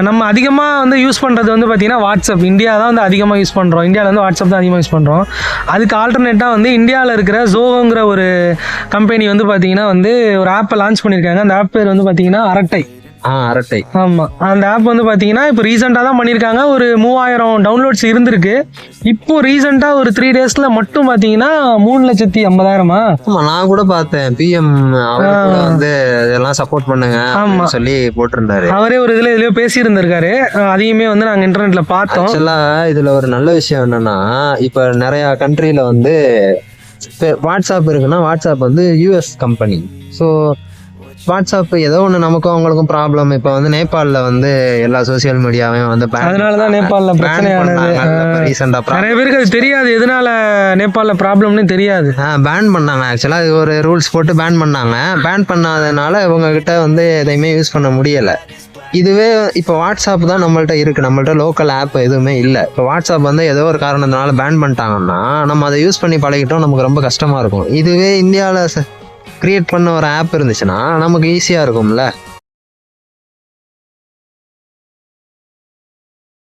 நம்ம அதிகமாக வந்து யூஸ் பண்ணுறது வந்து பார்த்திங்கன்னா வாட்ஸ்அப். இந்தியா தான் வந்து அதிகமாக யூஸ் பண்ணுறோம். இந்தியாவில் வந்து வாட்ஸ்அப் தான் அதிகமாக யூஸ் பண்ணுறோம். அதுக்கு ஆல்டர்னேட்டாக வந்து இந்தியாவில் இருக்கிற ஜோஹோங்கிற ஒரு கம்பெனி வந்து பார்த்திங்கன்னா வந்து ஒரு ஆப்பை லான்ச் பண்ணியிருக்காங்க. அந்த ஆப் பேர் வந்து பார்த்திங்கன்னா அரட்டை. அரட்டை. ஆமாம், அந்த ஆப் வந்து பார்த்தீங்கன்னா இப்போ ரீசெண்டாக தான் பண்ணியிருக்காங்க. ஒரு 3000 டவுன்லோட்ஸ் இருந்திருக்கு. இப்போ ரீசெண்டாக ஒரு 3 days மட்டும் பார்த்தீங்கன்னா 3,50,000. ஆமா, நான் கூட பார்த்தேன். பிஎம் வந்து இதெல்லாம் சப்போர்ட் பண்ணுங்க அப்படின்னு சொல்லி போட்டிருந்தாரு. அவரே ஒரு இதுலயோ பேசியிருந்திருக்காரு. அதையுமே வந்து நாங்கள் இன்டர்நெட்ல பார்த்தோம். ஆக்சுவலா இதுல ஒரு நல்ல விஷயம் என்னன்னா, இப்ப நிறைய கண்ட்ரில வந்து வாட்ஸ்அப் இருக்குன்னா வாட்ஸ்அப் வந்து யூஎஸ் கம்பெனி. ஸோ வாட்ஸ்அப் ஏதோ ஒன்று நமக்கும் அவங்களுக்கும் ப்ராப்ளம். இப்போ வந்து நேபாளில் வந்து எல்லா சோசியல் மீடியாவையும் வந்து அதனாலதான் நேபாளில் பிரச்சனையானது. நிறைய பேருக்கு அது தெரியாது, எதனால நேபாளில் ப்ராப்ளம்னு தெரியாது. பேன் பண்ணாங்க. ஆக்சுவலாக இது ஒரு ரூல்ஸ் போட்டு பேன் பண்ணாங்க. பேன் பண்ணாதனால இவங்க கிட்ட வந்து எதையுமே யூஸ் பண்ண முடியலை. இதுவே இப்போ வாட்ஸ்அப் தான் நம்மள்ட்ட இருக்குது. நம்மள்ட்ட லோக்கல் ஆப் எதுவுமே இல்லை. இப்போ வாட்ஸ்அப் வந்து ஏதோ ஒரு காரணத்தினால பேன் பண்ணிட்டாங்கன்னா நம்ம அதை யூஸ் பண்ணி பழகிட்டோம், நமக்கு ரொம்ப கஷ்டமாக இருக்கும். இதுவே இந்தியாவில் கிரியேட் பண்ண ஒரு ஆப் இருந்துச்சுன்னா நமக்கு ஈஸியாக இருக்கும்ல.